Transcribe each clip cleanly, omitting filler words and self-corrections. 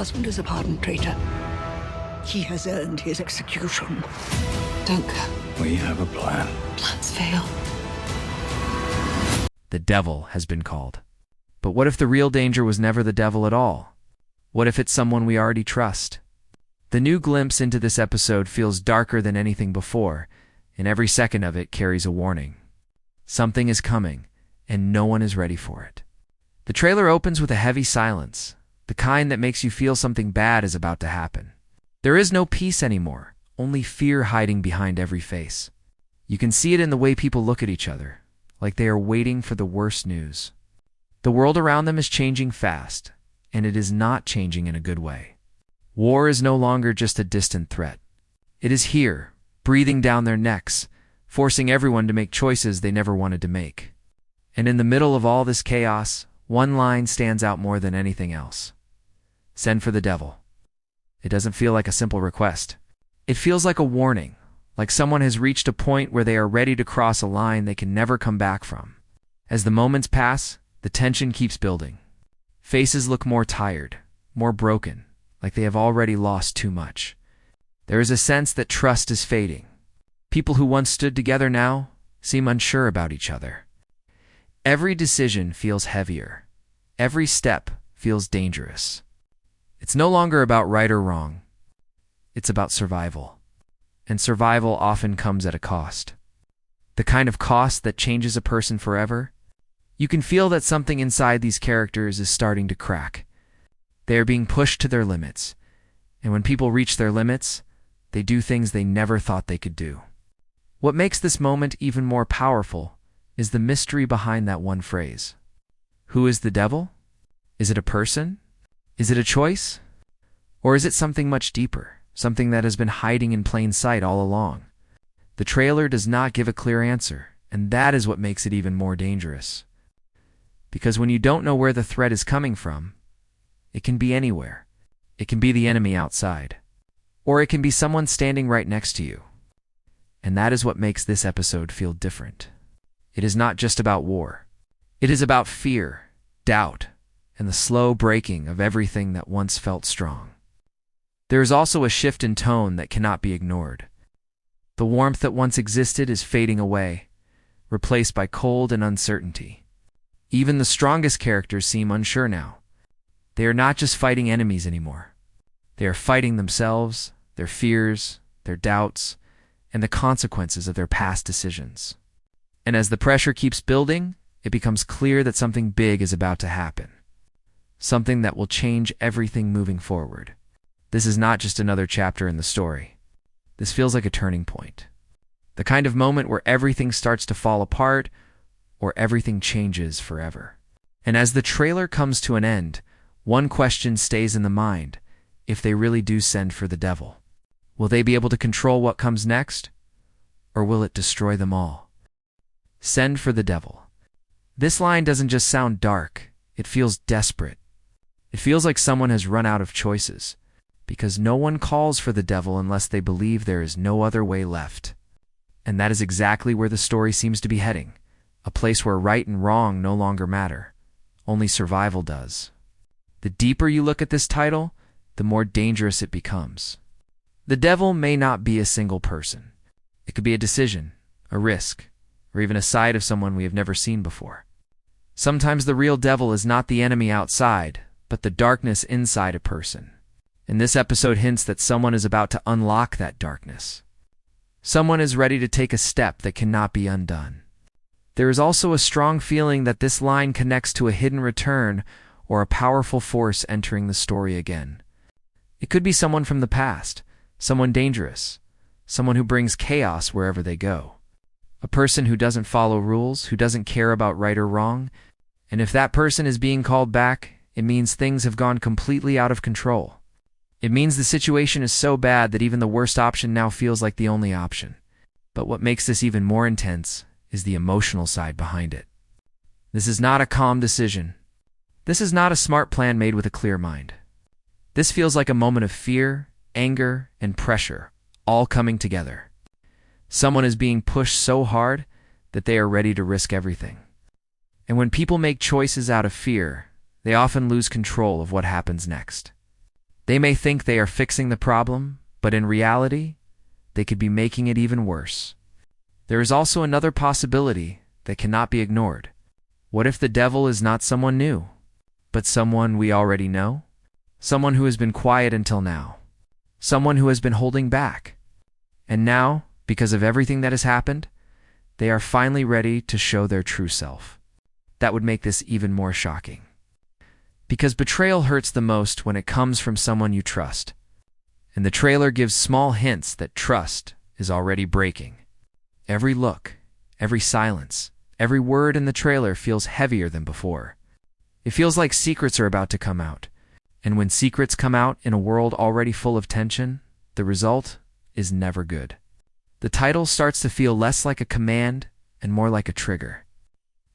husband is a pardoned traitor. He has earned his execution. Don't go. We have a plan. Plans fail. The devil has been called. But what if the real danger was never the devil at all? What if it's someone we already trust? The new glimpse into this episode feels darker than anything before, and every second of it carries a warning. Something is coming, and no one is ready for it. The trailer opens with a heavy silence, the kind that makes you feel something bad is about to happen. There is no peace anymore, only fear hiding behind every face. You can see it in the way people look at each other, like they are waiting for the worst news. The world around them is changing fast, and it is not changing in a good way. War is no longer just a distant threat. It is here, breathing down their necks, forcing everyone to make choices they never wanted to make. And in the middle of all this chaos, one line stands out more than anything else. Send for the devil. It doesn't feel like a simple request. It feels like a warning, like someone has reached a point where they are ready to cross a line they can never come back from. As the moments pass, the tension keeps building. Faces look more tired, more broken, like they have already lost too much. There is a sense that trust is fading. People who once stood together now seem unsure about each other. Every decision feels heavier. Every step feels dangerous. It's no longer about right or wrong. It's about survival. And survival often comes at a cost. The kind of cost that changes a person forever. You can feel that something inside these characters is starting to crack. They are being pushed to their limits. And when people reach their limits, they do things they never thought they could do. What makes this moment even more powerful is the mystery behind that one phrase. Who is the devil? Is it a person? Is it a choice? Or is it something much deeper, something that has been hiding in plain sight all along? The trailer does not give a clear answer, and that is what makes it even more dangerous. Because when you don't know where the threat is coming from, it can be anywhere. It can be the enemy outside, or it can be someone standing right next to you. And that is what makes this episode feel different. It is not just about war. It is about fear, doubt, and the slow breaking of everything that once felt strong. There is also a shift in tone that cannot be ignored. The warmth that once existed is fading away, replaced by cold and uncertainty. Even the strongest characters seem unsure now. They are not just fighting enemies anymore. They are fighting themselves, their fears, their doubts, and the consequences of their past decisions. And as the pressure keeps building, it becomes clear that something big is about to happen. Something that will change everything moving forward. This is not just another chapter in the story. This feels like a turning point. The kind of moment where everything starts to fall apart or everything changes forever. And as the trailer comes to an end, one question stays in the mind. If they really do send for the devil, will they be able to control what comes next? Or will it destroy them all? Send for the devil. This line doesn't just sound dark, it feels desperate. It feels like someone has run out of choices, because no one calls for the devil unless they believe there is no other way left. And that is exactly where the story seems to be heading, a place where right and wrong no longer matter. Only survival does. The deeper you look at this title, the more dangerous it becomes. The devil may not be a single person. It could be a decision, a risk, or even a side of someone we have never seen before. Sometimes the real devil is not the enemy outside, but the darkness inside a person. And this episode hints that someone is about to unlock that darkness. Someone is ready to take a step that cannot be undone. There is also a strong feeling that this line connects to a hidden return or a powerful force entering the story again. It could be someone from the past, someone dangerous, someone who brings chaos wherever they go. A person who doesn't follow rules, who doesn't care about right or wrong. And if that person is being called back, it means things have gone completely out of control. It means the situation is so bad that even the worst option now feels like the only option. But what makes this even more intense is the emotional side behind it. This is not a calm decision. This is not a smart plan made with a clear mind. This feels like a moment of fear, anger, and pressure, all coming together. Someone is being pushed so hard that they are ready to risk everything. And when people make choices out of fear, they often lose control of what happens next. They may think they are fixing the problem, but in reality, they could be making it even worse. There is also another possibility that cannot be ignored. What if the devil is not someone new, but someone we already know? Someone who has been quiet until now. Someone who has been holding back. And now, because of everything that has happened, they are finally ready to show their true self. That would make this even more shocking. Because betrayal hurts the most when it comes from someone you trust. And the trailer gives small hints that trust is already breaking. Every look, every silence, every word in the trailer feels heavier than before. It feels like secrets are about to come out. And when secrets come out in a world already full of tension, the result is never good. The title starts to feel less like a command and more like a trigger.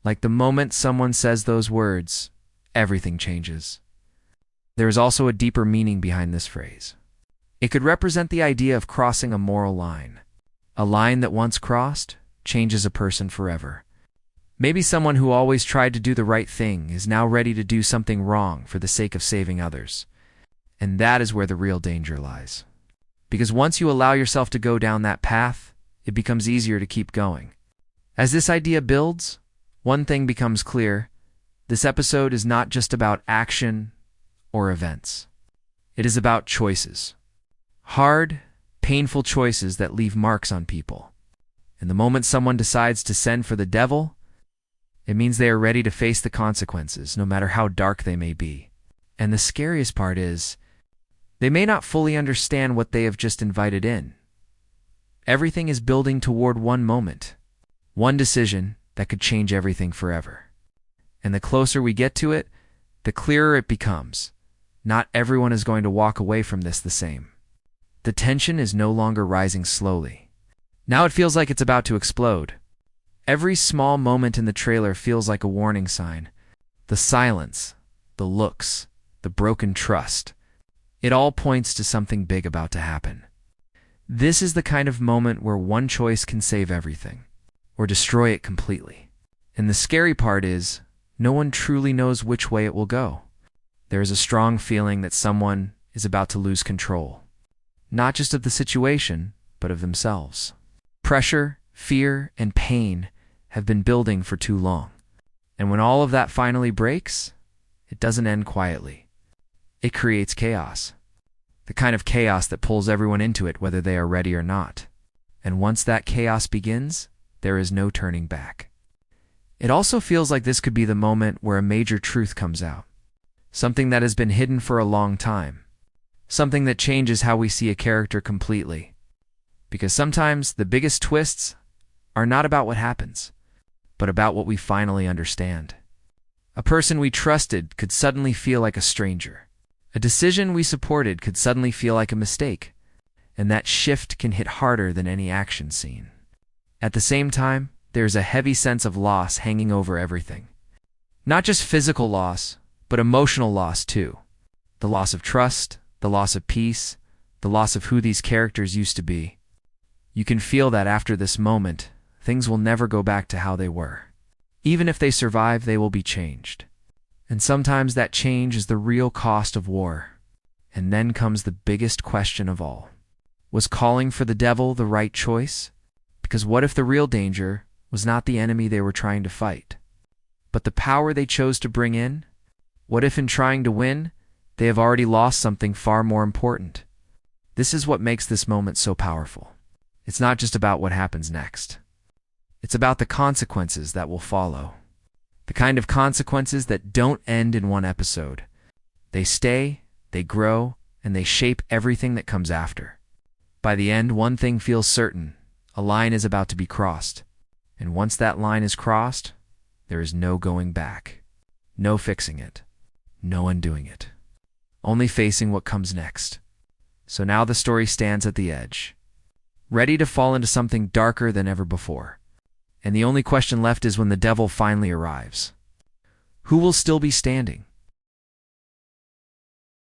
Like the moment someone says those words, everything changes. There is also a deeper meaning behind this phrase. It could represent the idea of crossing a moral line. A line that once crossed changes a person forever. Maybe someone who always tried to do the right thing is now ready to do something wrong for the sake of saving others. And that is where the real danger lies. Because once you allow yourself to go down that path, it becomes easier to keep going. As this idea builds, one thing becomes clear. This episode is not just about action or events. It is about choices. Hard, painful choices that leave marks on people. And the moment someone decides to send for the devil, it means they are ready to face the consequences, no matter how dark they may be. And the scariest part is, they may not fully understand what they have just invited in. Everything is building toward one moment, one decision that could change everything forever. And the closer we get to it, the clearer it becomes. Not everyone is going to walk away from this the same. The tension is no longer rising slowly. Now it feels like it's about to explode. Every small moment in the trailer feels like a warning sign. The silence, the looks, the broken trust. It all points to something big about to happen. This is the kind of moment where one choice can save everything, or destroy it completely. And the scary part is, no one truly knows which way it will go. There is a strong feeling that someone is about to lose control. Not just of the situation, but of themselves. Pressure, fear, and pain have been building for too long. And when all of that finally breaks, it doesn't end quietly. It creates chaos. The kind of chaos that pulls everyone into it whether they are ready or not. And once that chaos begins, there is no turning back. It also feels like this could be the moment where a major truth comes out. Something that has been hidden for a long time. Something that changes how we see a character completely. Because sometimes the biggest twists are not about what happens, but about what we finally understand. A person we trusted could suddenly feel like a stranger. A decision we supported could suddenly feel like a mistake, and that shift can hit harder than any action scene. At the same time, there's a heavy sense of loss hanging over everything. Not just physical loss, but emotional loss too. The loss of trust, the loss of peace, the loss of who these characters used to be. You can feel that after this moment, things will never go back to how they were. Even if they survive, they will be changed. And sometimes that change is the real cost of war. And then comes the biggest question of all. Was calling for the devil the right choice? Because what if the real danger was not the enemy they were trying to fight, but the power they chose to bring in? What if in trying to win, they have already lost something far more important? This is what makes this moment so powerful. It's not just about what happens next. It's about the consequences that will follow. The kind of consequences that don't end in one episode. They stay, they grow, and they shape everything that comes after. By the end, one thing feels certain. A line is about to be crossed. And once that line is crossed, there is no going back. No fixing it. No undoing it. Only facing what comes next. So now the story stands at the edge, ready to fall into something darker than ever before. And the only question left is when the devil finally arrives. Who will still be standing?